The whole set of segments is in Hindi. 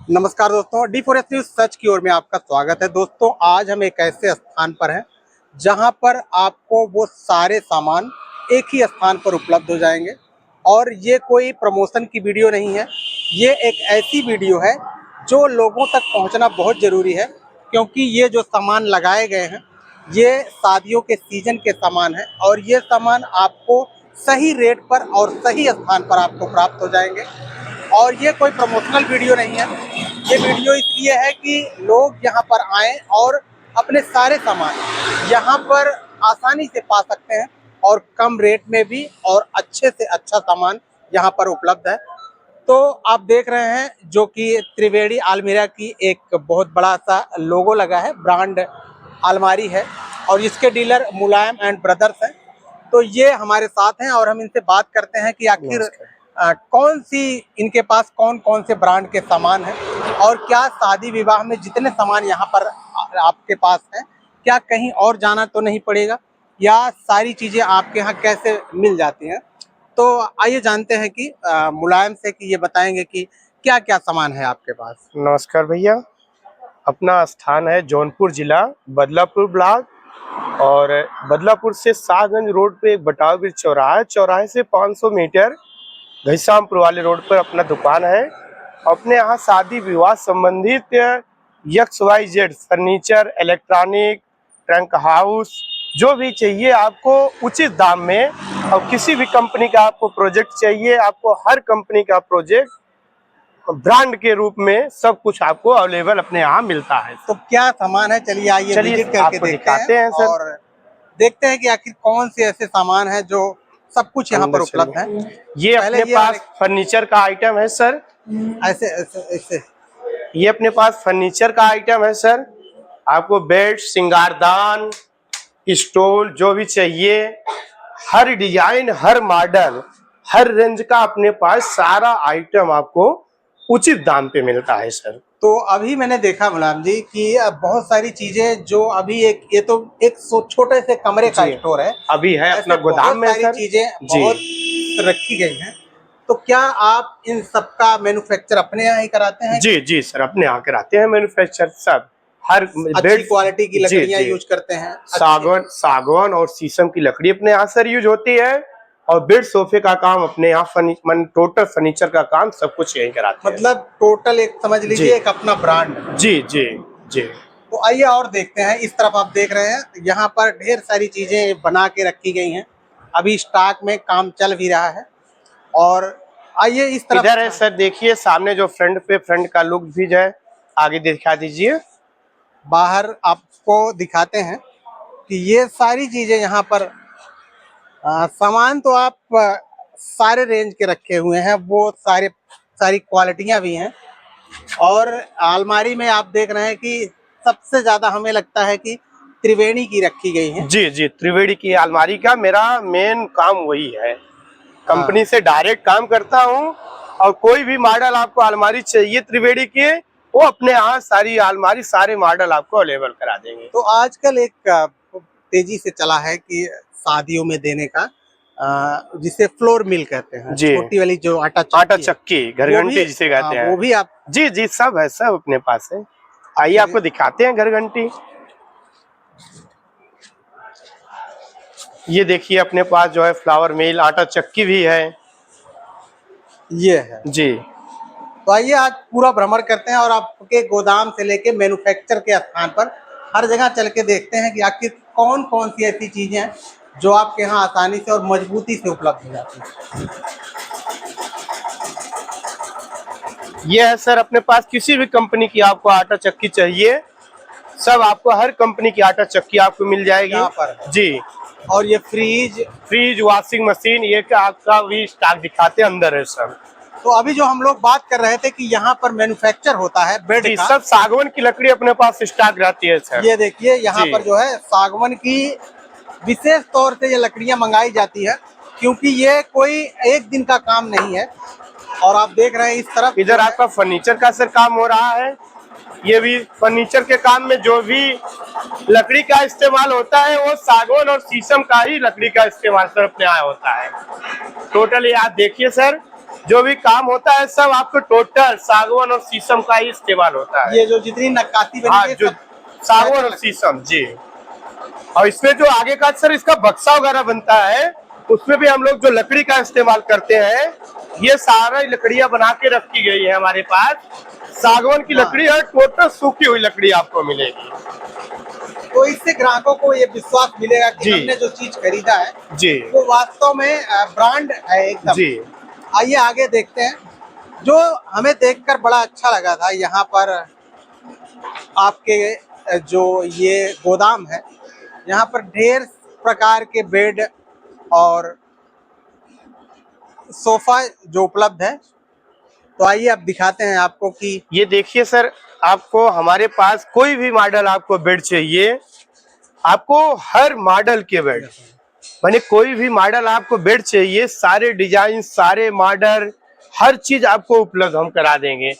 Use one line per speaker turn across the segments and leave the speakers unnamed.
नमस्कार दोस्तों, D4S न्यूज सच की ओर में आपका स्वागत है। दोस्तों, आज हम एक ऐसे स्थान पर हैं जहां पर आपको वो सारे सामान एक ही स्थान पर उपलब्ध हो जाएंगे। और ये कोई प्रमोशन की वीडियो नहीं है, ये एक ऐसी वीडियो है जो लोगों तक पहुंचना बहुत ज़रूरी है, क्योंकि ये जो सामान लगाए गए हैं ये शादियों के सीजन के सामान हैं और ये सामान आपको सही रेट पर और सही स्थान पर आपको प्राप्त हो जाएंगे। और ये कोई प्रमोशनल वीडियो नहीं है, ये वीडियो इसलिए है कि लोग यहाँ पर आएँ और अपने सारे सामान यहाँ पर आसानी से पा सकते हैं और कम रेट में भी, और अच्छे से अच्छा सामान यहाँ पर उपलब्ध है। तो आप देख रहे हैं जो कि त्रिवेणी अलमीरा की एक बहुत बड़ा सा लोगो लगा है, ब्रांड अलमारी है और इसके डीलर मुलायम एंड ब्रदर्स हैं। तो ये हमारे साथ हैं और हम इनसे बात करते हैं कि आखिर कौन सी इनके पास कौन कौन से ब्रांड के सामान हैं और क्या शादी विवाह में जितने सामान यहाँ पर आपके पास हैं, क्या कहीं और जाना तो नहीं पड़ेगा, या सारी चीज़ें आपके यहाँ कैसे मिल जाती हैं। तो आइए जानते हैं कि मुलायम से कि ये बताएंगे कि क्या क्या सामान है आपके पास।
नमस्कार भैया, अपना स्थान है जौनपुर जिला बदलापुर ब्लॉक और बदलापुर से शाहगंज रोड पे एक बटाव ब्रिज चौराहा है। चौराहे से 500 मीटर घनश्यामपुर वाले रोड पर अपना दुकान है। अपने यहाँ शादी विवाह संबंधित XYZ furniture, electronic, trunk house जो भी चाहिए आपको उचित दाम में, और किसी भी कंपनी का आपको प्रोजेक्ट चाहिए, आपको हर कंपनी का प्रोजेक्ट ब्रांड के रूप में सब कुछ आपको अवेलेबल अपने यहाँ मिलता है।
तो क्या सामान है, चलिए आइए विजिट करके
आपको दिखाते हैं सर,
और देखते हैं कि आखिर कौन से ऐसे सामान है जो सब कुछ यहाँ पर उपलब्ध है।
ये अपने पास फर्नीचर का आइटम है सर।
ऐसे ऐसे ऐसे
ये अपने पास फर्नीचर का आइटम है सर। आपको बेड, सिंगारदान, स्टूल जो भी चाहिए, हर डिजाइन, हर मॉडल, हर रेंज का अपने पास सारा आइटम आपको उचित दाम पे मिलता है सर।
तो अभी मैंने देखा मुलायम जी कि बहुत सारी चीजें जो अभी ये तो एक छोटे से कमरे का स्टोर है,
अभी है अपना गोदाम में
सारी चीजें बहुत रखी गई हैं। तो क्या आप इन सब का मैन्युफैक्चर अपने यहाँ ही कराते हैं?
जी जी सर, अपने यहाँ कराते हैं मैन्युफैक्चर। सब हर
अच्छी क्वालिटी की लकड़ियाँ यूज करते हैं।
सागवान और शीशम की लकड़ी अपने यहाँ सर यूज होती है। और बेड, सोफे का काम अपने यहाँ, टोटल फर्नीचर का काम सब कुछ यही कराते हैं।
मतलब टोटल एक समझ लीजिए एक अपना ब्रांड।
जी जी जी।
तो आइए और देखते हैं। इस तरफ आप देख रहे हैं यहाँ पर ढेर सारी चीजें बना के रखी गई हैं, अभी स्टॉक में काम चल भी रहा है। और आइए इस तरफ
इधर है सर, देखिए सामने जो फ्रंट का लुक भी है, आगे दिखा दीजिए।
बाहर आपको दिखाते हैं कि ये सारी चीजें यहाँ पर सामान तो आप सारे रेंज के रखे हुए हैं, वो सारी क्वालिटियाँ भी हैं। और अलमारी में आप देख रहे हैं कि सबसे ज्यादा हमें लगता है कि त्रिवेणी की रखी गई है।
जी जी, त्रिवेणी की अलमारी का मेरा मेन काम वही है। कंपनी से डायरेक्ट काम करता हूँ, और कोई भी मॉडल आपको अलमारी चाहिए त्रिवेणी की, वो अपने यहाँ सारी अलमारी, सारे मॉडल आपको अवेलेबल करा देंगे।
तो आजकल एक तेजी से चला है कि शादियों में देने का, जिसे फ्लोर मिल कहते हैं, छोटी वाली जो आटा
चक्की, घरघंटी जिसे कहते हैं,
वो भी आप?
जी जी, सब है, सब अपने पास है। आइए आपको दिखाते हैं घरघंटी। ये देखिए अपने पास जो है फ्लावर मिल, आटा चक्की भी है।
ये है
जी।
तो आइए आज पूरा भ्रमण करते हैं और आपके गोदाम से लेके मैन्युफैक्चर के स्थान पर हर जगह चल के देखते हैं कि आखिर कौन कौन सी ऐसी चीजें हैं जो आपके यहाँ आसानी से और मजबूती से उपलब्ध हो जाती है।
ये है सर अपने पास, किसी भी कंपनी की आपको आटा चक्की चाहिए, सब आपको हर कंपनी की आटा चक्की आपको मिल जाएगी
यहाँ पर
जी।
और ये फ्रिज,
वॉशिंग मशीन, ये का आपका भी स्टॉक दिखाते अंदर है सर।
तो अभी जो हम लोग बात कर रहे थे कि यहाँ पर मैन्युफैक्चर होता है बेड का,
सब सागवान की लकड़ी अपने पास स्टॉक रहती है सर।
ये देखिए यहाँ पर जो है सागवान की विशेष तौर से ये लकड़ियाँ मंगाई जाती है, क्योंकि ये कोई एक दिन का काम नहीं है। और आप देख रहे हैं इस तरफ,
इधर आपका फर्नीचर का सर काम हो रहा है। ये भी फर्नीचर के काम में जो भी लकड़ी का इस्तेमाल होता है, वो सागवान और शीशम का ही लकड़ी का इस्तेमाल सर अपने यहाँ होता है। टोटली आप देखिए सर, जो भी काम होता है सब आपको टोटल सागवान और शीशम का ही इस्तेमाल होता है।
ये जो जितनी नक्काशी बनी
हाँ,
है
जो
सब
सागवान और शीशम जी। और इसमें जो आगे का सर इसका बक्सा वगैरह बनता है, उसमें भी हम लोग जो लकड़ी का इस्तेमाल करते हैं, ये सारा लकड़ियां बना के रखी गई है हमारे पास। सागवान की
हाँ।
लकड़ी है, टोटल सूखी हुई लकड़ी आपको मिलेगी।
तो इससे ग्राहकों को ये विश्वास मिलेगा कि
जी।
हमने जो चीज खरीदा है
जी
वो वास्तव में ब्रांड है एकदम।
जी
आइए आगे देखते हैं। जो हमें देखकर बड़ा अच्छा लगा था यहाँ पर आपके जो ये गोदाम है, यहाँ पर ढेर प्रकार के बेड और सोफा जो उपलब्ध है। तो आइए अब दिखाते हैं आपको कि
ये देखिए सर, आपको हमारे पास कोई भी मॉडल आपको बेड चाहिए, आपको हर मॉडल के बेड, माने कोई भी मॉडल आपको बेड चाहिए, सारे डिजाइन, सारे मॉडल, हर चीज आपको उपलब्ध हम करा देंगे।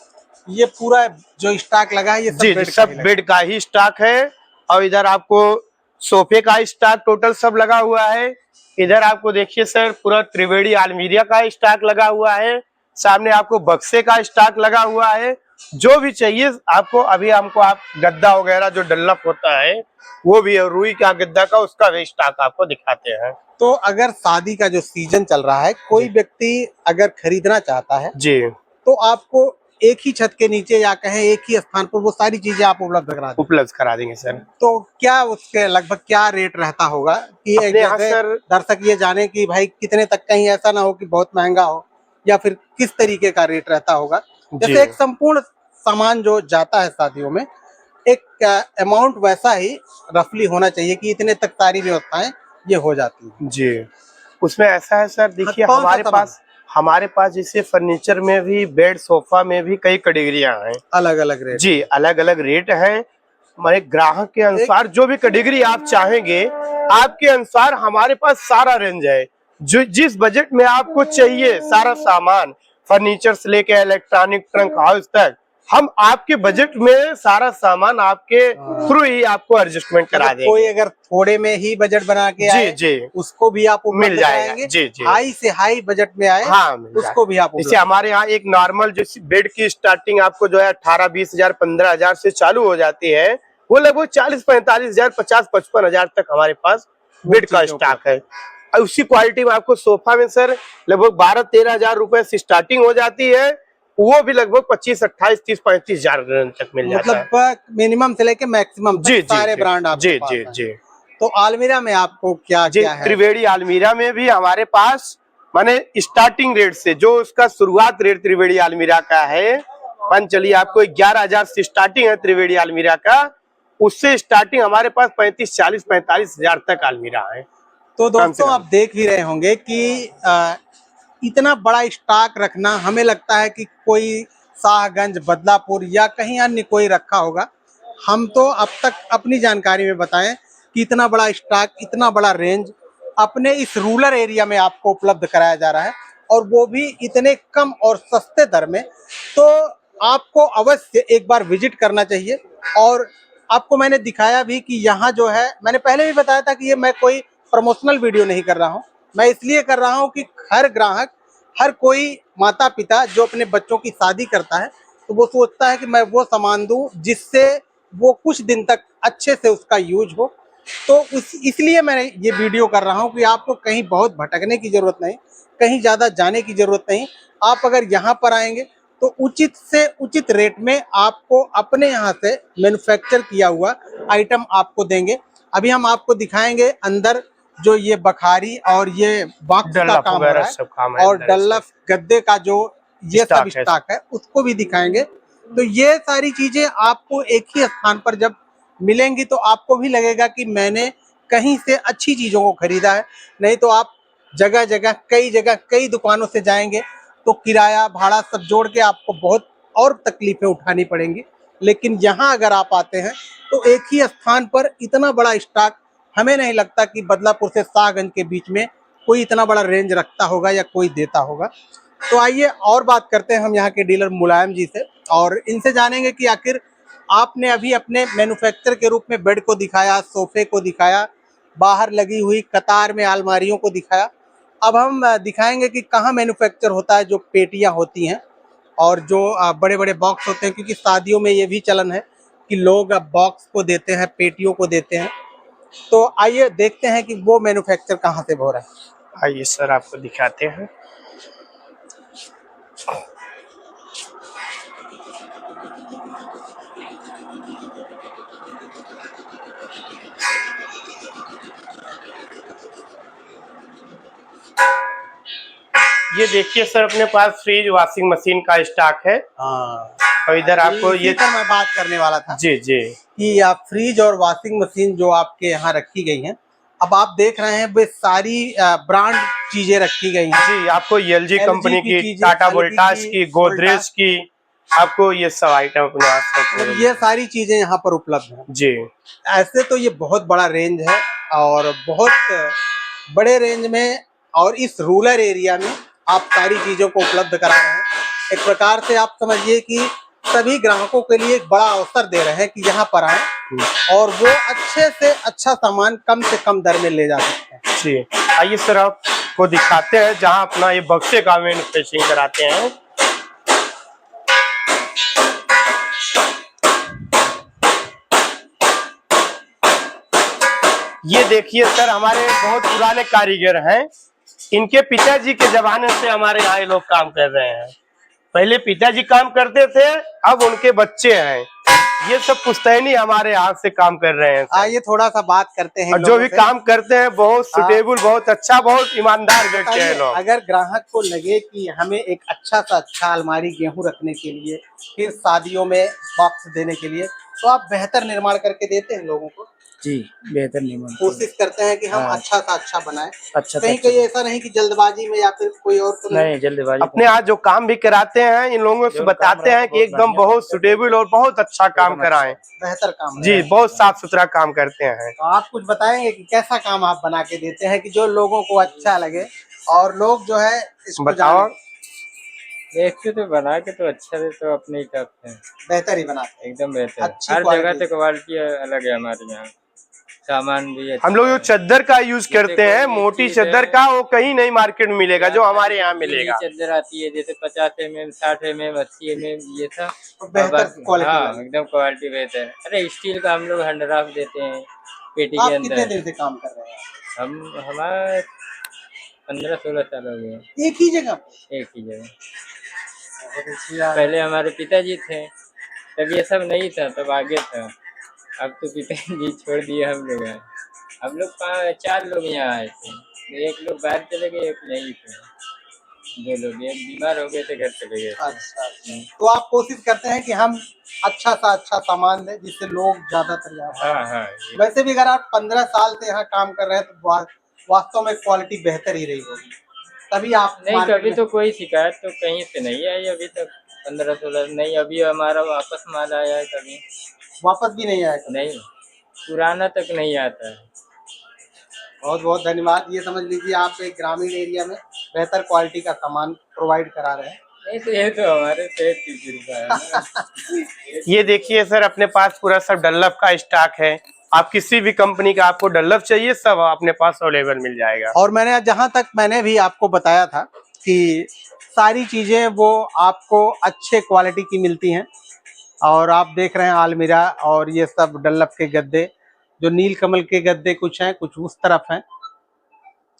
ये पूरा जो स्टॉक लगा है ये सब
जी जी,
बेड का
सब
ही लगा
बेड का ही स्टॉक है। और इधर आपको सोफे का स्टॉक टोटल सब लगा हुआ है। इधर आपको देखिए सर, पूरा त्रिवेणी अलमीरिया का स्टॉक लगा हुआ है। सामने आपको बक्से का स्टॉक लगा हुआ है। जो भी चाहिए आपको, अभी हमको आप गद्दा वगैरह जो डल्लप होता है वो भी है, रुई का गद्दा का, उसका भी स्टॉक आपको दिखाते हैं।
तो अगर शादी का जो सीजन चल रहा है, कोई व्यक्ति अगर खरीदना चाहता है
जी,
तो आपको एक ही छत के नीचे या कहें एक ही स्थान पर वो सारी चीजें आप उपलब्ध करा दें।
उपलब्ध करा देंगे सर।
तो क्या उसके लगभग क्या रेट रहता होगा कि
अपने यहाँ
जैसे
सर,
दर्शक ये जाने कि भाई कितने तक, कहीं ऐसा ना हो कि बहुत महंगा हो, या फिर किस तरीके का रेट रहता होगा?
जी
जैसे एक संपूर्ण सामान जो जाता है शादियों में, एक अमाउंट वैसा ही रफली होना चाहिए कि इतने तक सारी व्यवस्थाएं ये हो जाती हैं।
जी, उसमें ऐसा है सर, देखिए
कौन सा सामान?
हमारे पास जैसे फर्नीचर में भी, बेड सोफा में भी कई कैटेगरियां हैं।
अलग अलग रेट?
जी, अलग अलग रेट हैं। हमारे ग्राहक के अनुसार जो भी कैटेगरी आप चाहेंगे, आपके अनुसार हमारे पास सारा रेंज है। जो जिस बजट में आपको चाहिए सारा सामान, फर्नीचर से लेके इलेक्ट्रॉनिक ट्रंक हाउस तक, हम आपके बजट में सारा सामान आपके थ्रू ही आपको एडजस्टमेंट करा
मतलब
देंगे।
कोई अगर थोड़े में ही बजट बना के
जी
आए,
जी,
उसको भी आप उपलब्ध
मिल जाएगा।
कराएंगे?
जी जी,
हाई से हाई बजट में आए,
हाँ मिल जाएगा।
उसको भी आप
जैसे
उपलब्ध।
हमारे यहाँ एक नॉर्मल जो बेड की स्टार्टिंग आपको जो है 18-20 हजार 15 हजार से चालू हो जाती है, वो लगभग 40-45 हजार 50-55 हजार तक हमारे पास बेड का स्टॉक है। और उसी क्वालिटी में आपको सोफा में सर लगभग 12-13 हजार रुपए से स्टार्टिंग हो जाती है, वो भी लगभग 25-28-30-35 हजार तक मिल जाता है।
मतलब मिनिमम से लेके मैक्सिमम
जी
तक
जी
सारे ब्रांड आपके
जी
पास
जी
हैं।
जी।
तो अलमीरा में आपको क्या
जी,
क्या है?
त्रिवेणी अलमीरा में भी हमारे पास माने स्टार्टिंग रेट से, जो उसका शुरुआत रेट त्रिवेणी अलमीरा का है, मान चलिए आपको 11 हजार से स्टार्टिंग है त्रिवेणी अलमीरा का, उससे स्टार्टिंग हमारे पास 35-40-45 हजार तक अलमीरा है।
तो
कम से
दोस्तों
कम।
आप देख भी रहे होंगे कि इतना बड़ा स्टॉक रखना, हमें लगता है कि कोई शाहगंज, बदलापुर या कहीं अन्य कोई रखा होगा। हम तो अब तक अपनी जानकारी में बताएं कि इतना बड़ा स्टॉक, इतना बड़ा रेंज अपने इस रूरल एरिया में आपको उपलब्ध कराया जा रहा है, और वो भी इतने कम और सस्ते दर में। तो आपको अवश्य एक बार विजिट करना चाहिए। और आपको मैंने दिखाया भी कि यहाँ जो है, मैंने पहले भी बताया था कि ये मैं कोई प्रमोशनल वीडियो नहीं कर रहा हूँ, मैं इसलिए कर रहा हूँ कि हर ग्राहक, हर कोई माता पिता जो अपने बच्चों की शादी करता है, तो वो सोचता है कि मैं वो सामान दूं जिससे वो कुछ दिन तक अच्छे से उसका यूज हो। तो इसलिए मैं ये वीडियो कर रहा हूँ कि आपको कहीं बहुत भटकने की जरूरत नहीं, कहीं ज़्यादा जाने की जरूरत नहीं। आप अगर यहाँ पर आएंगे तो उचित से उचित रेट में आपको अपने यहाँ से मैन्युफैक्चर किया हुआ आइटम आपको देंगे। अभी हम आपको दिखाएंगे अंदर जो ये बखारी और ये बॉक्स का काम हो रहा है, और डल्लफ गद्दे का जो ये सब स्टॉक है उसको भी दिखाएंगे। तो ये सारी चीजें आपको एक ही स्थान पर जब मिलेंगी तो आपको भी लगेगा कि मैंने कहीं से अच्छी चीजों को खरीदा है। नहीं तो आप जगह जगह कई दुकानों से जाएंगे तो किराया भाड़ा सब जोड़ के आपको बहुत और तकलीफें उठानी पड़ेंगी। लेकिन यहाँ अगर आप आते हैं तो एक ही स्थान पर इतना बड़ा स्टॉक, हमें नहीं लगता कि बदलापुर से शाहगंज के बीच में कोई इतना बड़ा रेंज रखता होगा या कोई देता होगा। तो आइए और बात करते हैं हम यहाँ के डीलर मुलायम जी से, और इनसे जानेंगे कि आखिर आपने अभी अपने मैन्युफैक्चर के रूप में बेड को दिखाया, सोफे को दिखाया, बाहर लगी हुई कतार में अलमारियों को दिखाया, अब हम दिखाएंगे कि कहाँ मैन्युफैक्चर होता है, जो पेटियां होती हैं और जो बड़े बड़े बॉक्स होते हैं, क्योंकि शादियों में ये भी चलन है कि लोग बॉक्स को देते हैं, पेटियों को देते हैं। तो आइए देखते हैं कि वो मैन्युफैक्चर कहाँ से हो रहा है।
आइए सर आपको दिखाते हैं। ये देखिए सर, अपने पास फ्रिज वॉशिंग मशीन का स्टॉक है।
हाँ,
और इधर आपको
इसी
ये
पर मैं बात करने वाला था
जी जी
कि आप फ्रिज और वॉशिंग मशीन जो आपके यहाँ रखी गई हैं, अब आप देख रहे हैं वे सारी ब्रांड चीजें रखी गई हैं।
जी, आपको एलजी
LG
कंपनी की,
चीजें,
टाटा
LG
वोल्टास की, गोदरेज
वोल्टास,
की, आपको ये सब आइटम अपने पास
मतलब ये सारी चीजें यहाँ पर उपलब्ध हैं।
जी।
ऐसे तो ये बहुत बड़ा रेंज है और बहुत बड़े रेंज में, और इस रूरल एरिया में आप सारी चीजों को उपलब्ध करा रहे हैं। एक प्रकार से आप समझिए कि सभी ग्राहकों के लिए एक बड़ा अवसर दे रहे हैं कि यहाँ पर आए और वो अच्छे से अच्छा सामान कम से कम दर में ले जा सकते हैं।
जी, आइए सर आपको दिखाते हैं जहाँ अपना ये बक्से का मैन्युफैक्चरिंग कराते हैं। ये देखिए सर, हमारे बहुत पुराने कारीगर हैं। इनके पिताजी के जमाने से हमारे यहाँ ये लोग काम कर रहे हैं। पहले पिताजी काम करते थे, अब उनके बच्चे हैं। ये सब पुश्तैनी हमारे यहाँ से काम कर रहे हैं।
आइए थोड़ा सा बात करते हैं।
और जो भी काम करते हैं बहुत सुटेबल, बहुत अच्छा, बहुत ईमानदार व्यक्ति है लोग।
अगर ग्राहक को लगे कि हमें एक अच्छा सा अच्छा अलमारी गेहूं रखने के लिए, फिर शादियों में बॉक्स देने के लिए, तो आप बेहतर निर्माण करके देते हैं लोगों को?
जी, बेहतर निर्माण
कोशिश करते हैं कि हम
हाँ।
अच्छा सा अच्छा बनाएं।
अच्छा
कहीं कहीं ऐसा नहीं कि जल्दबाजी में या फिर कोई और तो
नहीं जल्दबाजी।
अपने यहाँ जो काम भी कराते हैं, इन लोगों से बताते हैं कि एकदम बहुत सुटेबल और बहुत अच्छा काम कराएं।
बेहतर काम
जी, बहुत साफ सुथरा काम करते हैं।
तो आप कुछ बताएंगे कि कैसा काम आप बना के देते हैं कि जो लोगों को अच्छा लगे और लोग जो है इसको
बताओ।
देखते तो बना के तो अच्छा दे, तो अपने ही करते हैं,
बेहतर ही बनाते हैं,
एकदम बेहतर।
अच्छी
हर जगह
क्वालिटी।
से क्वालिटी अलग है हमारे यहाँ, सामान भी अच्छा
हम लोग जो
है।
चादर का यूज करते हैं,
कोई
मोटी
चीज़ है,
चादर का, वो कहीं नहीं मार्केट में मिलेगा जो हमारे यहाँ
ये
मिलेगा।
चादर आती है जैसे 50 mm, 60 mm, 80 mm, ये सब
तो बेहतर क्वालिटी
हाँ
वाली।
एकदम क्वालिटी बेहतर। अरे स्टील का हम लोग हैंडराफ देते हैं पेटी
आप
के
कितने
अंदर।
दिन से काम कर रहे हैं?
हमारा 15-16 साल हो गए
एक ही जगह?
एक ही जगह।
बहुत अच्छी बात।
पहले हमारे पिताजी थे, तब ये सब नहीं था, तब आगे था। अब तो पिताजी छोड़ दिए, हम लोग 4 लोग यहाँ आए थे। एक लोग बाहर चले गए, एक यहीं थे। 2 लोग, एक बीमार हो गए थे, घर चले गए।
अच्छा, तो आप कोशिश करते हैं कि हम अच्छा सा अच्छा सामान दें जिससे लोग ज्यादातर यहाँ आएं।
हाँ हाँ
वैसे भी अगर आप 15 साल से यहाँ काम कर रहे हैं तो वास्तव में क्वालिटी बेहतर ही रही होगी, तभी आप
नहीं
मार्केट
कभी
में।
तो कोई शिकायत तो कहीं से नहीं आई अभी तक। 15-16 नहीं, अभी हमारा वापस माल आया है, कभी
वापस भी नहीं आएगा?
नहीं, पुराना तक नहीं आता है।
बहुत बहुत धन्यवाद। ये समझ लीजिए आप एक ग्रामीण एरिया में बेहतर क्वालिटी का सामान प्रोवाइड करा रहे हैं।
नहीं तो ये तो हमारे सेहत की कृपा है ना।
ये देखिए सर, अपने पास पूरा सब डल्लफ का स्टॉक है। आप किसी भी कंपनी का आपको डल्लफ चाहिए, सब अपने पास अवेलेबल मिल जाएगा।
और मैंने जहाँ तक मैंने भी आपको बताया था कि सारी चीज़ें वो आपको अच्छे क्वालिटी की मिलती हैं। और आप देख रहे हैं आलमीरा और ये सब डल्लफ के गद्दे, जो नीलकमल के गद्दे कुछ हैं, कुछ उस तरफ हैं,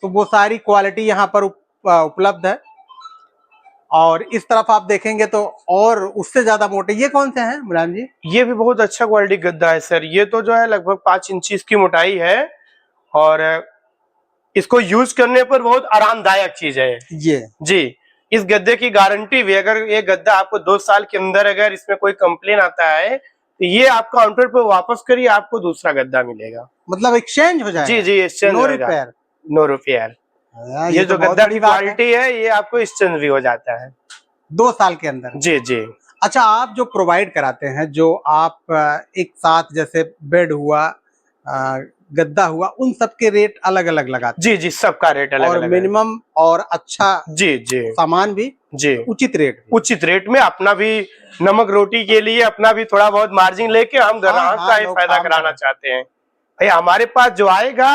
तो वो सारी क्वालिटी यहाँ पर उपलब्ध है। और इस तरफ आप देखेंगे तो और उससे ज्यादा मोटे ये कौन से हैं मुलायम जी?
ये भी बहुत अच्छा क्वालिटी गद्दा है सर। ये तो जो है लगभग 5 इंच इसकी मोटाई है और इसको यूज करने पर बहुत आरामदायक चीज है
ये
जी। इस गद्दे की गारंटी भी, अगर ये गद्दा आपको 2 साल के अंदर अगर इसमें कोई कंप्लेन आता है तो ये आप काउंटर पे वापस करिए, आपको दूसरा गद्दा मिलेगा।
मतलब एक्सचेंज हो जाएगा?
जी जी, एक्सचेंज
नो
हो
रिपेयर?
No repair. ये जो गद्दा की क्वालिटी है ये आपको एक्सचेंज भी हो जाता है
2 साल के अंदर?
जी जी।
अच्छा, आप जो प्रोवाइड कराते हैं, जो आप एक साथ जैसे बेड हुआ, गद्दा हुआ, उन सब के रेट अलग अलग लगाते
जी जी, सबका रेट अलग
और
अलग
मिनिमम और अच्छा
जी जी
सामान भी
जी,
उचित रेट
उचित रेट में। अपना भी नमक रोटी के लिए अपना भी थोड़ा बहुत मार्जिन लेके हम ग्राहक का ही फायदा कराना चाहते हैं। भाई हमारे पास जो आएगा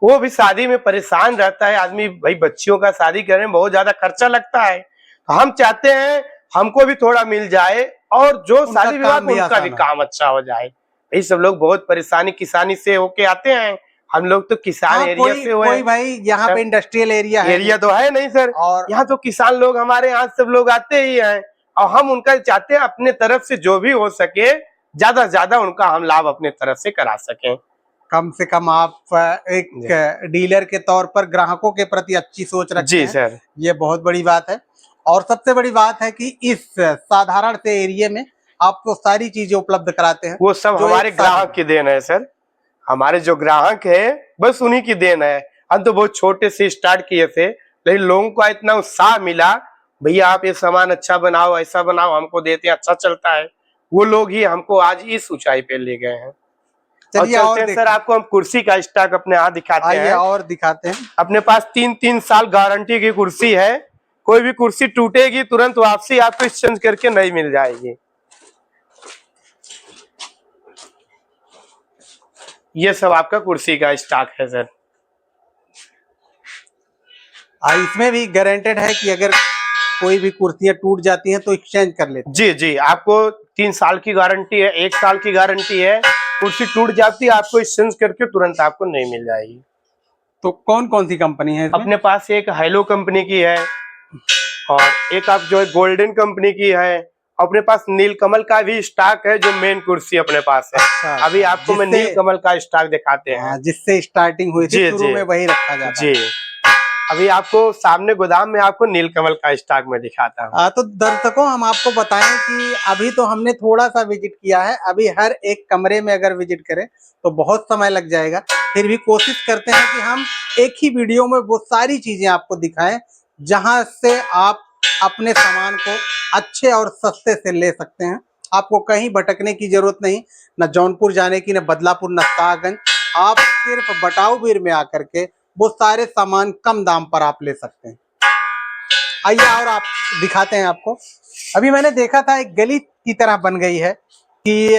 वो भी शादी में परेशान रहता है आदमी, भाई बच्चियों का शादी करने में बहुत ज्यादा खर्चा लगता है, तो हम चाहते हैं हमको भी थोड़ा मिल जाए और जो
उनका
शादी विवाह
काम भी
उनका भी
आसान हो।
काम अच्छा हो जाए। भाई सब लोग बहुत परेशानी किसानी से होके आते हैं, हम लोग तो किसान
हाँ,
एरिया
कोई
से हुए
कोई भाई यहाँ पे इंडस्ट्रियल एरिया है
एरिया तो है नहीं सर,
और
यहाँ तो किसान लोग हमारे यहाँ सब लोग आते ही हैं और हम उनका चाहते हैं अपने तरफ से जो भी हो सके ज्यादा से ज्यादा उनका हम लाभ अपने तरफ से करा सकें।
कम से कम आप एक डीलर के तौर पर ग्राहकों के प्रति अच्छी सोच रखते
जी
हैं,
सर।
ये बहुत बड़ी बात है। और सबसे बड़ी बात है कि इस साधारण से एरिया में आपको सारी चीजें उपलब्ध कराते हैं,
वो सब
जो
हमारे
एक
ग्राहक की देन है सर, हमारे जो ग्राहक है बस उन्हीं की देन है। हम तो बहुत छोटे से स्टार्ट किए थे, लेकिन लोगों को इतना उत्साह मिला, भैया आप ये सामान अच्छा बनाओ ऐसा बनाओ हमको देते हैं अच्छा चलता है, वो लोग ही हमको आज इस ऊंचाई पे ले गए हैं। और
चलिए
चलते
और
हैं सर, आपको हम कुर्सी का स्टॉक अपने यहाँ दिखाते
आइए
हैं।
और दिखाते हैं।
अपने पास 3-3 साल गारंटी की कुर्सी है, कोई भी कुर्सी टूटेगी तुरंत वापसी आपको एक्सचेंज करके नई मिल जाएगी। ये सब आपका कुर्सी का स्टॉक है सर।
इसमें भी गारंटेड है कि अगर कोई भी कुर्सियां टूट जाती हैं तो एक्सचेंज कर लेते हैं।
जी जी, आपको 3 साल की गारंटी है, 1 साल की गारंटी है, कुर्सी टूट जाती है आपको एक्सचेंज करके तुरंत आपको नई मिल जाएगी।
तो कौन कौन सी कंपनी है इसमें?
अपने पास एक हेलो कंपनी की है और एक आप जो है गोल्डन कंपनी की है, अपने पास नीलकमल का भी स्टॉक है जो मेन कुर्सी अपने पास है।
अच्छा,
अभी आपको मैं नीलकमल का स्टॉक दिखाते हैं।
जिससे स्टार्टिंग हुई थी,
जी
शुरू
जी
में वही रखा जाता
जी, अभी आपको सामने गोदाम में आपको नीलकमल का स्टॉक में दिखाता हूँ।
तो दर्शकों हम आपको बताएं कि अभी तो हमने थोड़ा सा विजिट किया है, अभी हर एक कमरे में अगर विजिट करें तो बहुत समय लग जाएगा, फिर भी कोशिश करते हैं कि हम एक ही वीडियो में वो सारी चीजें आपको दिखाएं जहां से आप अपने सामान को अच्छे और सस्ते से ले सकते हैं। आपको कहीं भटकने की जरूरत नहीं, न जौनपुर जाने की, न बदलापुर, न साहगंज। आप सिर्फ बटाऊबीर में आकर के वो सारे सामान कम दाम पर आप ले सकते हैं। आइए और आप दिखाते हैं आपको। अभी मैंने देखा था एक गली की तरह बन गई है कि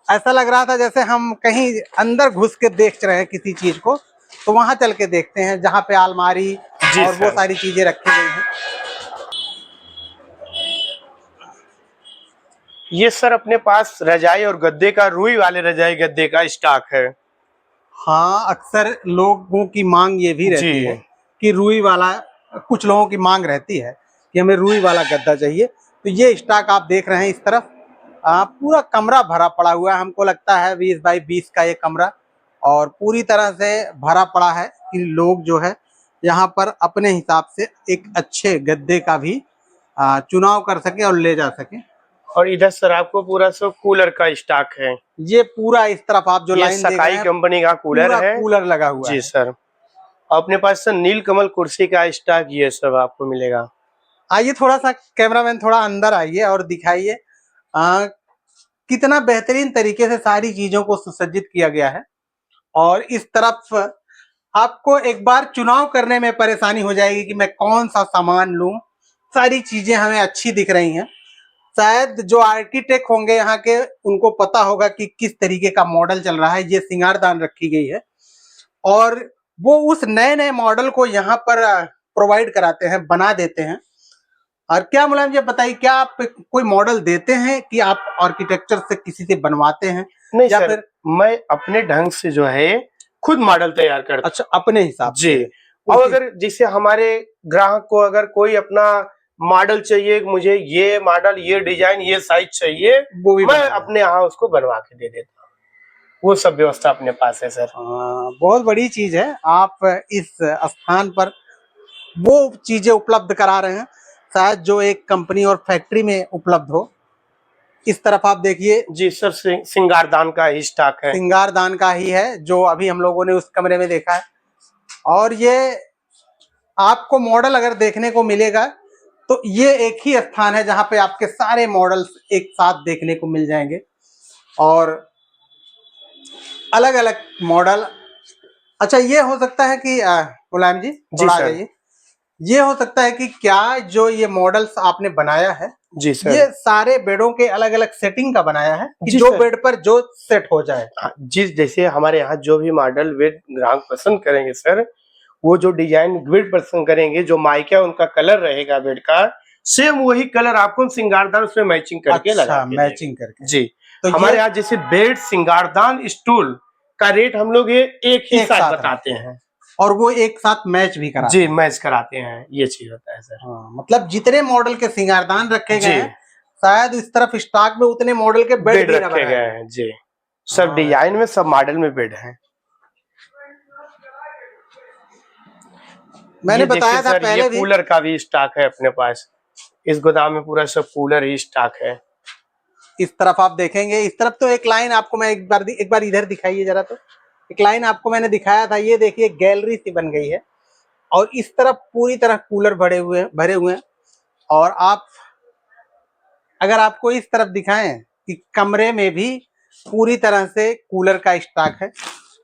ऐसा लग रहा था जैसे हम कहीं अंदर घुस के देख रहे हैं किसी चीज को, तो वहां चल के देखते हैं जहां पे अलमारी और वो सारी चीजें रखी गई हैं।
ये सर अपने पास रजाई और गद्दे का, रुई वाले रजाई गद्दे का स्टॉक है।
हाँ, अक्सर लोगों की मांग ये भी रहती
जी
है कि रुई वाला, कुछ लोगों की मांग रहती है कि हमें रुई वाला गद्दा चाहिए। तो ये स्टॉक आप देख रहे हैं इस तरफ, पूरा कमरा भरा पड़ा हुआ है। हमको लगता है 20 बाई 20 का ये कमरा और पूरी तरह से भरा पड़ा है कि लोग जो है यहाँ पर अपने हिसाब से एक अच्छे गद्दे का भी चुनाव कर सके और ले जा सके।
और इधर सर आपको पूरा सब कूलर का स्टॉक है।
ये पूरा इस तरफ आप जो
ये
लाइन देख रहे
सकाई
हैं,
कंपनी का कूलर है,
कूलर लगा हुआ
जी
है।
सर। अपने पास सर नीलकमल कुर्सी का स्टॉक ये सब आपको मिलेगा।
आइए थोड़ा सा कैमरामैन थोड़ा अंदर आइए और दिखाइए कितना बेहतरीन तरीके से सारी चीजों को सुसज्जित किया गया है। और इस तरफ आपको एक बार चुनाव करने में परेशानी हो जाएगी कि मैं कौन सा सामान लूं, सारी चीजें हमें अच्छी दिख रही हैं। शायद जो आर्किटेक्ट होंगे यहाँ के, उनको पता होगा कि किस तरीके का मॉडल चल रहा है। ये सिंगारदान रखी गई है और वो उस नए नए मॉडल को यहाँ पर प्रोवाइड कराते हैं, बना देते हैं। और क्या मुलायम जी बताइए, क्या आप कोई मॉडल देते हैं कि आप आर्किटेक्चर से किसी से बनवाते हैं?
नहीं
या
सर,
फिर
मैं अपने ढंग से जो है खुद मॉडल तैयार करता
अच्छा, अपने हिसाब
जी।
से?
और अगर जैसे हमारे ग्राहक को अगर कोई अपना मॉडल चाहिए, मुझे ये मॉडल, ये डिजाइन, ये साइज चाहिए,
वो भी
मैं अपने यहाँ उसको बनवा के दे देता हूँ, वो सब व्यवस्था अपने पास है सर।
बहुत बड़ी चीज है, आप इस स्थान पर वो चीजें उपलब्ध करा रहे हैं शायद जो एक कंपनी और फैक्ट्री में उपलब्ध हो। इस तरफ आप देखिए,
जी सर, सिंगारदान का ही स्टॉक है।
सिंगारदान का ही है जो अभी हम लोगों ने उस कमरे में देखा है। और ये आपको मॉडल अगर देखने को मिलेगा तो ये एक ही स्थान है जहां पे आपके सारे मॉडल्स एक साथ देखने को मिल जाएंगे और अलग अलग मॉडल। अच्छा, ये हो सकता है कि मुलायम जी थोड़ा आ
सर।
जाइए, ये हो सकता है कि क्या जो ये मॉडल्स आपने बनाया है
जी सर।
ये सारे बेडों के अलग अलग सेटिंग का बनाया है कि
जी
जो
सर।
बेड पर जो सेट हो जाए।
हाँ, जिस जैसे हमारे यहाँ जो भी मॉडल बेड ग्राहक पसंद करेंगे सर, वो जो डिजाइन बेड पसंद करेंगे, जो माइका उनका कलर रहेगा बेड का, सेम वही कलर आपको सिंगारदान उसमें मैचिंग करके लगा
अच्छा,
के
मैचिंग
देंगे।
करके।
जी,
तो
हमारे
ये
यहाँ जैसे बेड, सिंगारदान, स्टूल का रेट हम लोग ये एक ही
एक
साथ
साथ
बताते हैं।
और वो एक साथ मैच भी कराते
जी,
हैं।
मैच कराते हैं, ये चीज होता है सर।
हाँ, मतलब जितने मॉडल के सिंगारदान रखे गए
जी,
हैं शायद इस तरफ स्टॉक में उतने मॉडल के बेड
बेड
भी न
रखे
बनाए
गए
गए।
हैं। जी, सब
हाँ,
डिजाइन में, सब मॉडल में बेड हैं।
मैंने
ये देखिए
बताया था
सर, ये
पहले भी।
कूलर का भी स्टॉक है अपने पास। इस गोदाम में पूरा सब कूलर ही स्टॉक है।
इस तरफ आप देखेंगे, इस तरफ तो एक लाइन आपको मैं एक बार इधर दिखाइए जरा। तो एक लाइन आपको मैंने दिखाया था, ये देखिए गैलरी सी बन गई है और इस तरफ पूरी तरह कूलर भरे हुए हैं। और आप अगर आपको इस तरफ दिखाएं कि कमरे में भी पूरी तरह से कूलर का स्टॉक है,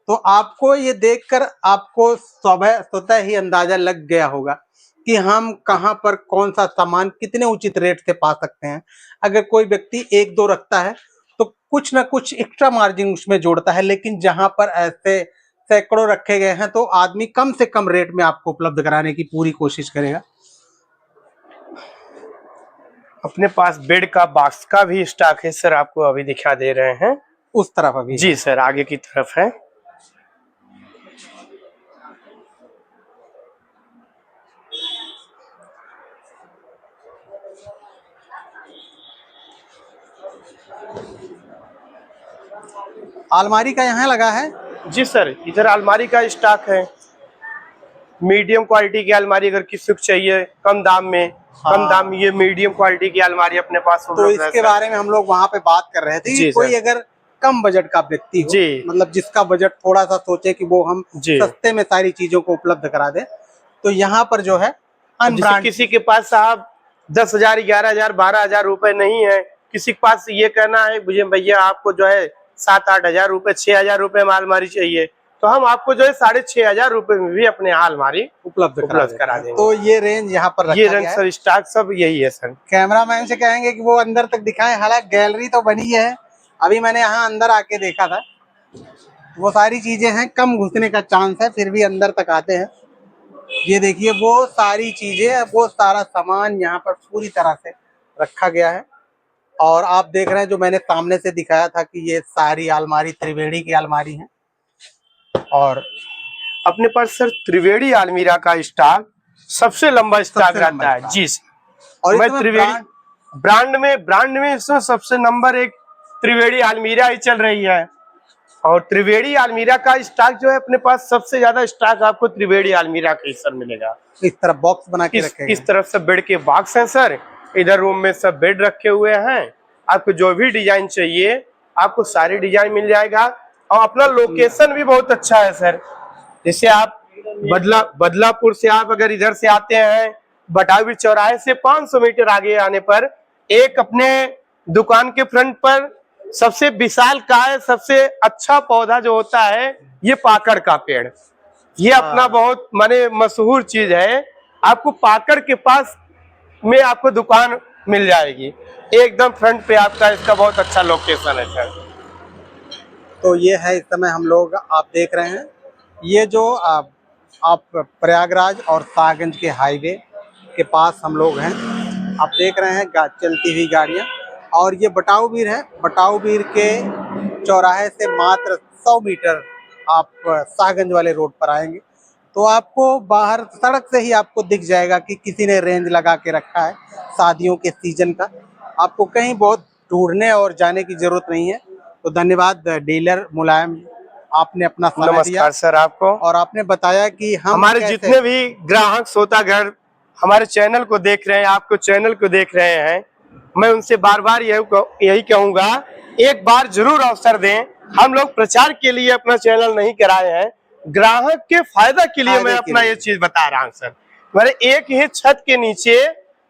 तो आपको ये देखकर आपको स्वतः ही अंदाजा लग गया होगा कि हम कहां पर कौन सा सामान कितने उचित रेट से पा सकते हैं। अगर कोई व्यक्ति एक दो रखता है तो कुछ ना कुछ एक्स्ट्रा मार्जिन उसमें जोड़ता है, लेकिन जहां पर ऐसे सैकड़ों रखे गए हैं तो आदमी कम से कम रेट में आपको उपलब्ध कराने की पूरी कोशिश करेगा।
अपने पास बेड का बॉक्स का भी स्टॉक है सर, आपको अभी दिखा दे रहे हैं।
उस तरफ अभी
जी सर, आगे की तरफ है।
अलमारी का यहाँ लगा है।
जी सर, इधर अलमारी का स्टॉक है। मीडियम क्वालिटी की अलमारी अगर किसी को चाहिए कम दाम में, कम
हाँ।
दाम में ये मीडियम क्वालिटी की अलमारी अपने पास
तो
उपलब्ध है
इसके
सर।
बारे में हम लोग वहां पे बात कर रहे थे कि
जी
कोई
सर।
अगर कम बजट का व्यक्ति हो,
जी।
मतलब जिसका बजट थोड़ा सा सोचे कि वो हम
जी।
सस्ते में सारी चीजों को उपलब्ध करा दें, तो यहाँ पर जो है
अब जैसे
अनब्रांड
किसी के पास साहब 10,000, 11,000, 12,000 रुपए नहीं है, किसी के पास ये कहना है मुझे भैया आपको जो है 7-8 हजार रुपए, 6,000 रुपए में अलमारी चाहिए, तो हम आपको जो है 6,500 रुपए में भी अपने यहाँ अलमारी
उपलब्ध
करा देंगे।
तो ये रेंज यहाँ पर
ये
रखा
रंग
गया है।
सर स्टॉक सब यही है सर।
कैमरामैन से कहेंगे कि वो अंदर तक दिखाएं, हालांकि गैलरी तो बनी है, अभी मैंने यहाँ अंदर आके देखा था, वो सारी चीजें हैं, कम घुसने का चांस है, फिर भी अंदर तक आते हैं। ये देखिए वो सारी चीजें, वो सारा सामान यहाँ पर पूरी तरह से रखा गया है। और आप देख रहे हैं जो मैंने सामने से दिखाया था कि ये सारी अलमारी त्रिवेणी की अलमारी है। और
अपने पास सर त्रिवेणी अलमीरा का स्टॉक सबसे लंबा स्टॉक रहता है। जी
और
मैं
इसमें
त्रिवेणी ब्रांड में इसमें सबसे नंबर 1 त्रिवेणी अलमीरा ही चल रही है। और त्रिवेणी अलमीरा का स्टॉक जो है अपने पास सबसे ज्यादा स्टॉक आपको त्रिवेणी अलमीरा के सर मिलेगा।
इस तरफ बॉक्स बना के रखे
इस तरफ से बेड के बॉक्स हैं सर, इधर रूम में सब बेड रखे हुए हैं। आपको जो भी डिजाइन चाहिए आपको सारी डिजाइन मिल जाएगा। और अपना लोकेशन भी बहुत अच्छा है सर। जैसे आप बदलापुर से आप अगर इधर से आते हैं, बटावी चौराहे से 500 मीटर आगे आने पर एक अपने दुकान के फ्रंट पर सबसे विशालकाय, सबसे अच्छा पौधा जो होता है ये पाकड़ का पेड़, ये अपना बहुत माने मशहूर चीज है। आपको पाकड़ के पास में आपको दुकान मिल जाएगी, एकदम फ्रंट पे आपका इसका बहुत अच्छा लोकेशन है सर।
तो ये है इस समय हम लोग आप देख रहे हैं, ये जो आप प्रयागराज और शाहगंज के हाईवे के पास हम लोग हैं। आप देख रहे हैं चलती हुई गाड़ियाँ, और ये बटाऊबीर है। बटाऊबीर के चौराहे से मात्र 100 मीटर आप शाहगंज वाले रोड पर आएंगे तो आपको बाहर सड़क से ही आपको दिख जाएगा कि किसी ने रेंज लगा के रखा है शादियों के सीजन का। आपको कहीं बहुत ढूंढने और जाने की जरूरत नहीं है। तो धन्यवाद डीलर मुलायम, आपने अपना समय दिया।
नमस्कार सर आपको।
और आपने बताया कि
हमारे जितने भी ग्राहक श्रोतागण हमारे चैनल को देख रहे हैं, आपको चैनल को देख रहे हैं, मैं उनसे बार बार यही कहूंगा, एक बार जरूर अवसर दें। हम लोग प्रचार के लिए अपना चैनल नहीं कराए हैं, ग्राहक के फायदा के लिए मैं अपना ये चीज बता रहा हूँ सर। मेरे एक ही छत के नीचे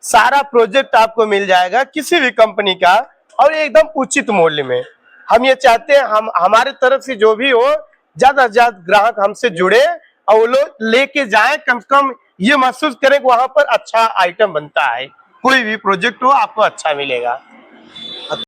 सारा प्रोजेक्ट आपको मिल जाएगा किसी भी कंपनी का, और एकदम उचित मूल्य में। हम ये चाहते हैं हम हमारे तरफ से जो भी हो ज्यादा से ज्यादा ग्राहक हमसे जुड़े और वो लोग लेके जाए, कम से कम ये महसूस करें कि वहां पर अच्छा आइटम बनता है, कोई भी प्रोजेक्ट हो आपको अच्छा मिलेगा।